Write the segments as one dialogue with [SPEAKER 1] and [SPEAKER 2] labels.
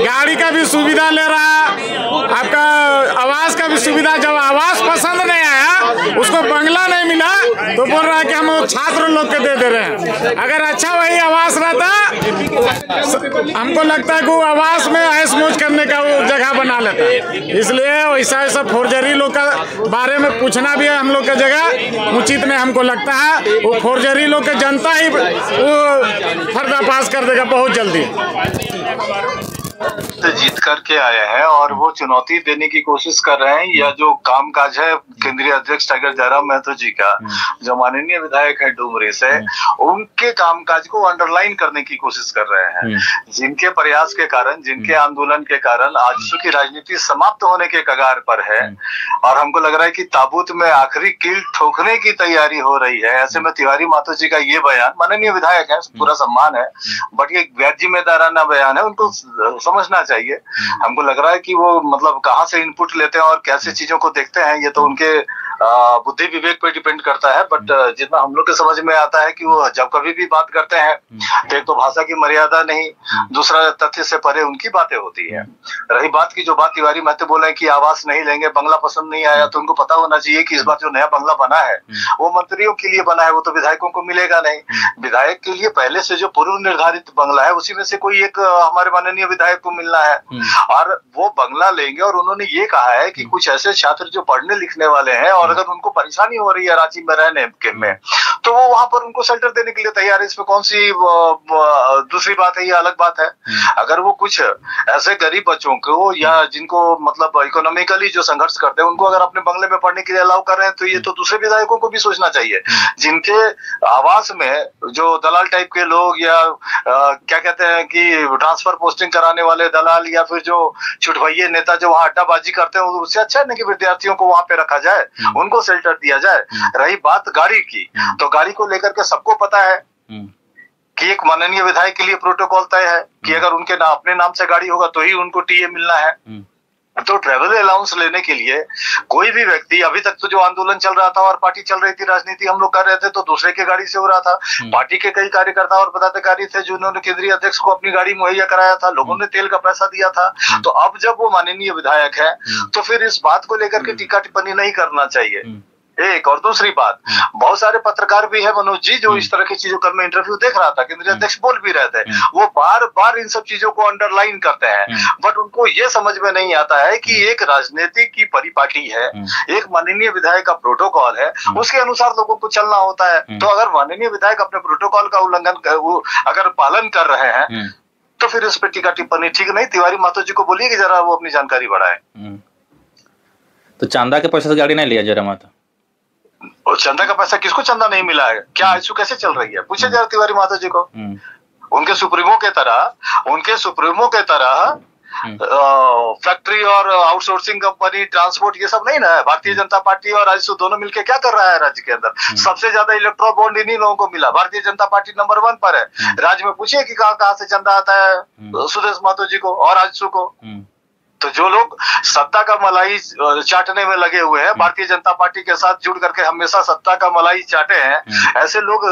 [SPEAKER 1] गाड़ी का भी सुविधा ले रहा, आपका आवास का भी सुविधा। जब आवास पसंद नहीं आया, उसको बंगला नहीं मिला, तो बोल रहा है कि हम छात्र लोग के दे रहे हैं। अगर अच्छा वही आवास रहता, हमको लगता है कि वो आवास में ऐश मौज करने का वो जगह बना लेता। इसलिए ऐसा फोर्जरी लोग का बारे में पूछना भी है हम लोग का जगह उचित नहीं हमको लगता है। वो फोर्जरी लोग के जनता ही वो पर्दाफाश कर देगा बहुत जल्दी।
[SPEAKER 2] तो जीत करके आए हैं और वो चुनौती देने की कोशिश कर रहे हैं। या जो कामकाज है केंद्रीय अध्यक्ष टाइगर जयराम महतो जी का, जो माननीय विधायक है डुमरी से, उनके कामकाज को अंडरलाइन करने की कोशिश कर रहे हैं। जिनके प्रयास के कारण, जिनके आंदोलन के कारण आज की राजनीति समाप्त होने के कगार पर है और हमको लग रहा है कि ताबूत में आखिरी कील ठोकने की तैयारी हो रही है। ऐसे में तिवारी महतो जी का ये बयान, माननीय विधायक है, पूरा सम्मान है, बट ये गैर जिम्मेदाराना बयान है, उनको समझना चाहिए। हमको लग रहा है कि वो मतलब कहाँ से इनपुट लेते हैं और कैसे चीजों को देखते हैं, ये तो उनके बुद्धि विवेक पे डिपेंड करता है। बट जितना हम लोग के समझ में आता है कि वो जब कभी भी बात करते हैं तो एक तो भाषा की मर्यादा नहीं, दूसरा तथ्य से परे उनकी बातें होती है। रही बात की, जो बात तिवारी महतो बोले कि आवास नहीं लेंगे, बंगला पसंद नहीं आया, तो उनको पता होना चाहिए कि इस बार जो नया बंगला बना है वो मंत्रियों के लिए बना है, वो तो विधायकों को मिलेगा नहीं। विधायक के लिए पहले से जो पूर्व निर्धारित बंगला है उसी में से कोई एक हमारे माननीय विधायक को मिलना है और वो बंगला लेंगे। और उन्होंने ये कहा है कि कुछ ऐसे छात्र जो पढ़ने लिखने वाले हैं और अगर उनको परेशानी हो रही है रांची में रहने के में, तो वो वहां पर उनको शेल्टर देने के लिए तैयार है। इसमें कौन सी दूसरी बात है, ये अलग बात है। अगर वो कुछ ऐसे गरीब बच्चों को या जिनको मतलब इकोनॉमिकली जो संघर्ष करते हैं उनको अगर अपने बंगले में पढ़ने के लिए अलाउ कर रहे हैं, तो ये तो दूसरे विधायकों को भी सोचना चाहिए। जिनके आवास में जो दलाल टाइप के लोग या क्या कहते हैं कि ट्रांसफर पोस्टिंग कराने वाले दलाल या फिर जो छुटभइये नेता जो वहाँ अड्डाबाजी करते हैं, उससे अच्छा है ना कि विद्यार्थियों को वहां पे रखा जाए, उनको शेल्टर दिया जाए। रही बात गाड़ी की, तो गाड़ी को लेकर के सबको पता है कि एक माननीय विधायक के लिए प्रोटोकॉल तय है कि अगर उनके अपने नाम से गाड़ी होगा तो ही उनको टीए मिलना है। तो ट्रेवल अलाउंस लेने के लिए कोई भी व्यक्ति, अभी तक तो जो आंदोलन चल रहा था और पार्टी चल रही थी, राजनीति हम लोग कर रहे थे, तो दूसरे के गाड़ी से हो रहा था। पार्टी के कई कार्यकर्ता और पदाधिकारी थे जिन्होंने केंद्रीय अध्यक्ष को अपनी गाड़ी मुहैया कराया था, लोगों ने तेल का पैसा दिया था। तो अब जब वो माननीय विधायक है तो फिर इस बात को लेकर के टीका टिप्पणी नहीं करना चाहिए। एक और दूसरी बात, बहुत सारे पत्रकार भी है मनोज जी जो इस तरह की चीजों का, मैं इंटरव्यू देख रहा था, केंद्रीय अध्यक्ष बोल भी रहे थे, वो बार बार इन सब चीजों को अंडरलाइन करते हैं। बट उनको ये समझ में नहीं आता है कि एक राजनीति की परिपाटी है, एक माननीय विधायक का प्रोटोकॉल है, उसके अनुसार लोगों को चलना होता है। तो अगर माननीय विधायक अपने प्रोटोकॉल का उल्लंघन अगर पालन कर रहे हैं तो फिर इस पर टीका टिप्पणी ठीक नहीं। तिवारी महतो जी को बोलिए कि जरा वो अपनी जानकारी बढ़ाए।
[SPEAKER 3] तो चंदा के पैसे से गाड़ी नहीं लिया जयराम महतो?
[SPEAKER 2] और चंदा का पैसा किसको चंदा नहीं मिला है? क्या आईसीयू कैसे चल रही है? पूछे जरा तिवारी महतो जी को। उनके सुप्रीमो के तरह फैक्ट्री और आउटसोर्सिंग कंपनी, ट्रांसपोर्ट, ये सब नहीं ना है। भारतीय जनता पार्टी और आईसीयू दोनों मिलकर क्या कर रहा है राज्य के अंदर? सबसे ज्यादा इलेक्ट्रो बॉन्ड इन्हीं लोगों को मिला। भारतीय जनता पार्टी नंबर 1 पर है। राज्य में पूछिए कि कहाँ से चंदा आता है सुदेश महतो जी को और आईसीयू को। तो जो लोग सत्ता का मलाई चाटने में लगे हुए हैं, भारतीय जनता पार्टी के साथ जुड़ करके हमेशा सत्ता का मलाई चाटे हैं, ऐसे लोग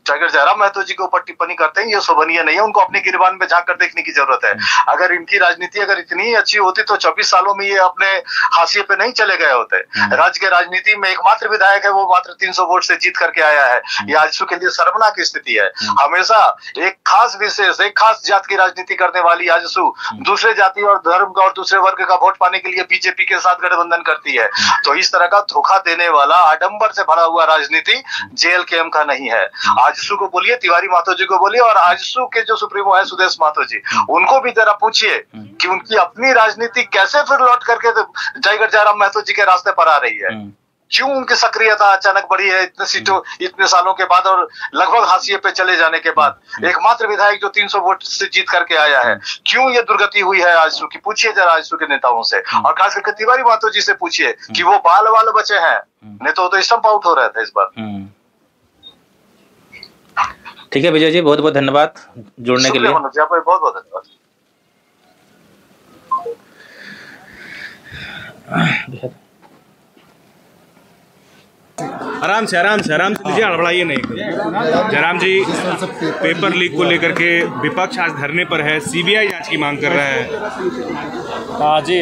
[SPEAKER 2] टाइगर जयराम महतो जी के ऊपर टिप्पणी करते हैं, ये शोभनीय नहीं है। उनको अपने गिरबान में झांक कर देखने की जरूरत है। अगर इनकी राजनीति अगर इतनी अच्छी होती तो 24 सालों में ये अपने हाशिए पे नहीं चले गए होते। राज्य के राजनीति में एकमात्र विधायक है, वो मात्र 300 वोट से जीत करके आया है। ये आजसू के लिए शर्मनाक स्थिति है। हमेशा एक खास विशेष, एक खास जात की राजनीति करने वाली आजसू दूसरे जाति और धर्म का और दूसरे वर्ग का वोट पाने के लिए बीजेपी के साथ गठबंधन करती है। तो इस तरह का धोखा देने वाला, आडंबर से भरा हुआ राजनीति जेएलकेएम का नहीं है। आजसू को बोलिए, तिवारी महतो जी को बोलिए, और आजसू के जो सुप्रीमो है सुदेश महतो जी, उनको भी जरा पूछिए कि उनकी अपनी राजनीति कैसे फिर लौट करके टाइगर जयराम महतो जी के रास्ते पर आ रही है। क्यों उनकी सक्रियता अचानक बढ़ी है इतने सीटों, इतने सालों के बाद और लगभग हाशिए पे चले जाने के बाद। एकमात्र विधायक जो 300 वोट से जीत करके आया है, क्यों ये दुर्गति हुई है आजसू की? पूछिए जरा आजसू के नेताओं से, और खास करके तिवारी महतो जी से पूछिए कि वो बाल वाल बचे हैं, नहीं तो स्टंप आउट हो रहे थे इस बार।
[SPEAKER 3] ठीक है विजय जी, बहुत बहुत धन्यवाद जुड़ने के लिए।
[SPEAKER 2] बहुत बहुत धन्यवाद।
[SPEAKER 4] आराम से लीजिए, हड़बड़ाइए नहीं। जयराम जी, पेपर लीक को लेकर के विपक्ष आज धरने पर है, सीबीआई जांच की मांग कर रहा है।
[SPEAKER 5] जी,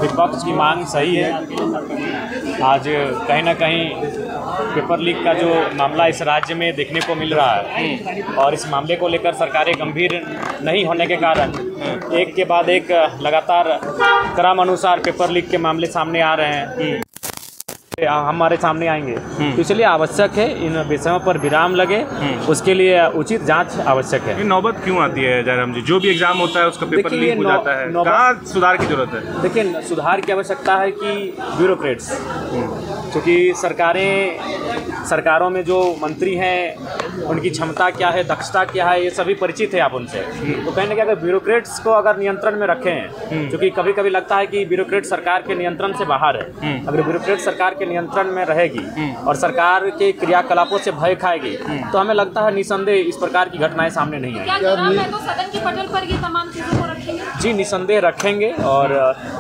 [SPEAKER 5] विपक्ष की मांग सही है। आज कहीं ना कहीं पेपर लीक का जो मामला इस राज्य में देखने को मिल रहा है और इस मामले को लेकर सरकारें गंभीर नहीं होने के कारण एक के बाद एक लगातार क्रम अनुसार पेपर लीक के मामले सामने आ रहे हैं, हमारे सामने आएंगे। तो इसलिए आवश्यक है इन विषयों पर विराम लगे, उसके लिए उचित जांच आवश्यक है।
[SPEAKER 4] ये नौबत क्यों आती है जयराम जी? जो भी एग्जाम होता है उसका पेपर लीक हो जाता है, कहाँ सुधार की जरूरत है?
[SPEAKER 5] देखिए, सुधार की आवश्यकता है कि ब्यूरोक्रेट्स, क्योंकि सरकारों में जो मंत्री हैं उनकी क्षमता क्या है, दक्षता क्या है, ये सभी परिचित है आप उनसे। तो कहीं ना कहीं अगर ब्यूरोक्रेट्स को अगर नियंत्रण में रखें, क्योंकि कभी कभी लगता है कि ब्यूरोक्रेट सरकार के नियंत्रण से बाहर है, अगर ब्यूरोक्रेट सरकार के नियंत्रण में रहेगी और सरकार के क्रियाकलापों से भय खाएगी तो हमें लगता है निसंदेह इस प्रकार की घटनाएं सामने नहीं आएंगी।
[SPEAKER 6] तो सदन की पटल पर ये तमाम चीजों को रखेंगे?
[SPEAKER 5] जी, निसंदेह रखेंगे। और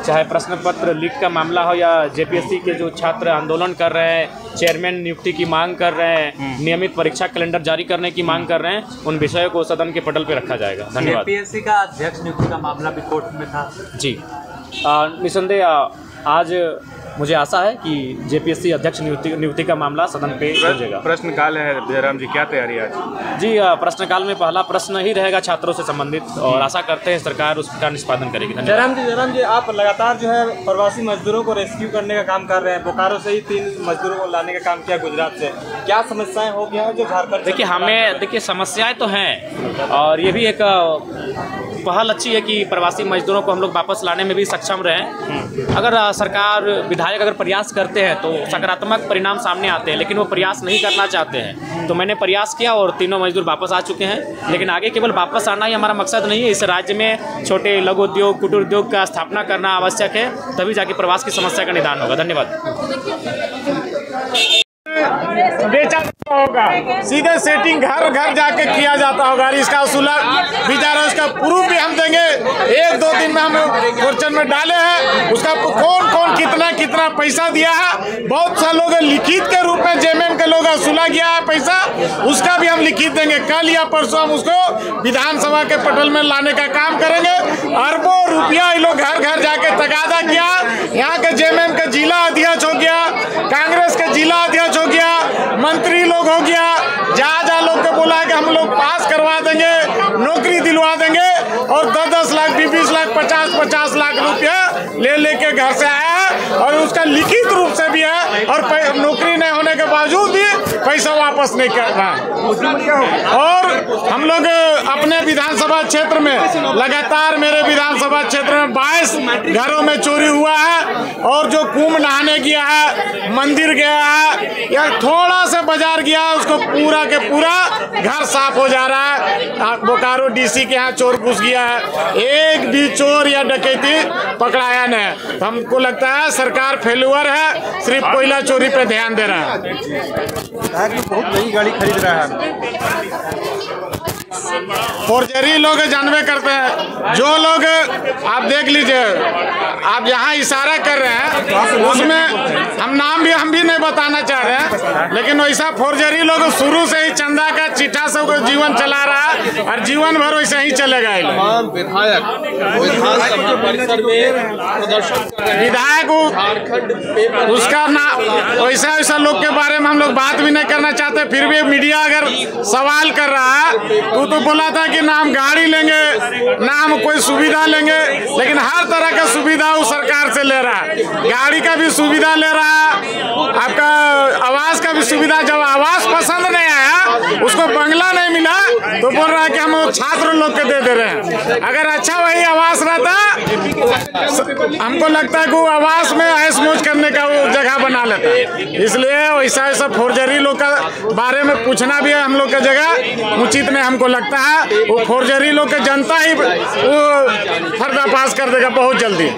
[SPEAKER 5] चाहे प्रश्न पत्र लीक का मामला हो या जेपीएससी के जो छात्र आंदोलन कर रहे हैं, चेयरमैन नियुक्ति की मांग कर रहे हैं, नियमित परीक्षा कैलेंडर जारी करने की मांग कर रहे हैं, उन विषयों को सदन के पटल पर रखा जाएगा। धन्यवाद।
[SPEAKER 7] जेपीएससी का अध्यक्ष नियुक्ति का मामला भी कोर्ट में था।
[SPEAKER 5] जी, निसंदेह आज मुझे आशा है कि जेपीएससी अध्यक्ष नियुक्ति का मामला सदन पे पहुंचेगा।
[SPEAKER 4] प्रश्नकाल है जयराम जी, क्या तैयारी है आज?
[SPEAKER 5] जी, प्रश्नकाल में पहला प्रश्न ही रहेगा छात्रों से संबंधित और आशा करते हैं सरकार उसका निष्पादन करेगी।
[SPEAKER 8] जयराम जी, आप लगातार जो है प्रवासी मजदूरों को रेस्क्यू करने का काम कर रहे हैं। बोकारो से ही 3 मजदूरों को लाने का काम किया गुजरात से। क्या समस्याएं हो गई हैं जो झारखंड? देखिए समस्याएं तो हैं और ये भी एक पहल अच्छी है कि प्रवासी मजदूरों को हम लोग वापस लाने में भी सक्षम रहें। अगर सरकार विधायक अगर प्रयास करते हैं तो सकारात्मक परिणाम सामने आते हैं, लेकिन वो प्रयास नहीं करना चाहते हैं। तो मैंने प्रयास किया और तीनों मजदूर वापस आ चुके हैं, लेकिन आगे केवल वापस आना ही हमारा मकसद नहीं है। इस राज्य में छोटे लघु उद्योग, कुटीर उद्योग का स्थापना करना आवश्यक है, तभी जाके प्रवास की समस्या का निदान होगा। धन्यवाद।
[SPEAKER 1] बेचा होगा, सीधे सेटिंग घर घर जाके किया जाता होगा। इसका उसूला भी जा रहा है, उसका प्रूफ भी हम देंगे। 1-2 दिन में हम क्वेश्चन में डाले हैं, उसका कौन कौन कितना पैसा दिया है। बहुत सा लोग लिखित के रूप में जेएमएम के लोग वसूला गया है पैसा, उसका भी हम लिखित देंगे। कल या परसों हम उसको विधानसभा के पटल में लाने का काम करेंगे। अरबों रुपया ये लोग घर घर जाके तगादा किया। यहाँ के जेएमएम के जिला अध्यक्ष हो गया, कांग्रेस के जिला अध्यक्ष हो गया, मंत्री लोग हो गया, जहाँ लोग के बोला है कि हम लोग पास करवा देंगे, नौकरी दिलवा देंगे, और 10-10 लाख, 20-20 लाख, 50-50 लाख रुपया लेके घर से आया है और उसका लिखित रूप से भी है। और नौकरी नहीं होने के बावजूद भी पैसा वापस नहीं कर रहा। और हम लोग अपने विधानसभा क्षेत्र में लगातार, मेरे विधानसभा क्षेत्र में 22 घरों में चोरी हुआ है। और जो कुंभ नहाने गया है, मंदिर गया है या थोड़ा सा बाजार गया, उसको पूरा के पूरा घर साफ हो जा रहा है। बोकारो डीसी के यहाँ चोर घुस गया है, एक भी चोर या डकैती पकड़ाया नहीं। तो हमको लगता है सरकार फेल्यूअर है, सिर्फ कोयला चोरी पे ध्यान दे रहा है।
[SPEAKER 8] बहुत नई गाड़ी खरीद रहा है।
[SPEAKER 1] फोर्जरी लोग जानवे करते हैं। जो लोग आप देख लीजिए, आप यहाँ इशारा कर रहे हैं उसमें हम भी नहीं बताना चाह रहे हैं, लेकिन वैसा फोर्जरी लोग शुरू से ही चंदा का चिट्ठा से जीवन चला रहा है और जीवन भर वैसे ही चलेगा।
[SPEAKER 9] विधायक विधानसभा परिसर में प्रदर्शन कर रहे हैं,
[SPEAKER 1] विधायक उसका नाम वैसा लोग के बारे में हम लोग बात भी नहीं करना चाहते। फिर भी मीडिया अगर सवाल कर रहा है तो बोला था कि ना हम गाड़ी लेंगे, ना हम कोई सुविधा लेंगे, लेकिन हर तरह का सुविधा वो सरकार से ले रहा है। गाड़ी का भी सुविधा ले रहा है, आपका आवास का भी सुविधा। जब आवास पसंद नहीं आया, उसको बंगला नहीं मिला, तो बोल रहा है कि हम छात्र लोग के दे रहे हैं। अगर अच्छा वही आवास रहता, हमको लगता है कि वो आवास में ऐश मौज करने का वो जगह बना लेता। इसलिए वैसा फोर्जरी लोग का बारे में पूछना भी है हम लोग का जगह उचित नहीं हमको लगता है। वो फोर्जरी लोग के जनता ही वो पर्दाफाश कर देगा बहुत जल्दी।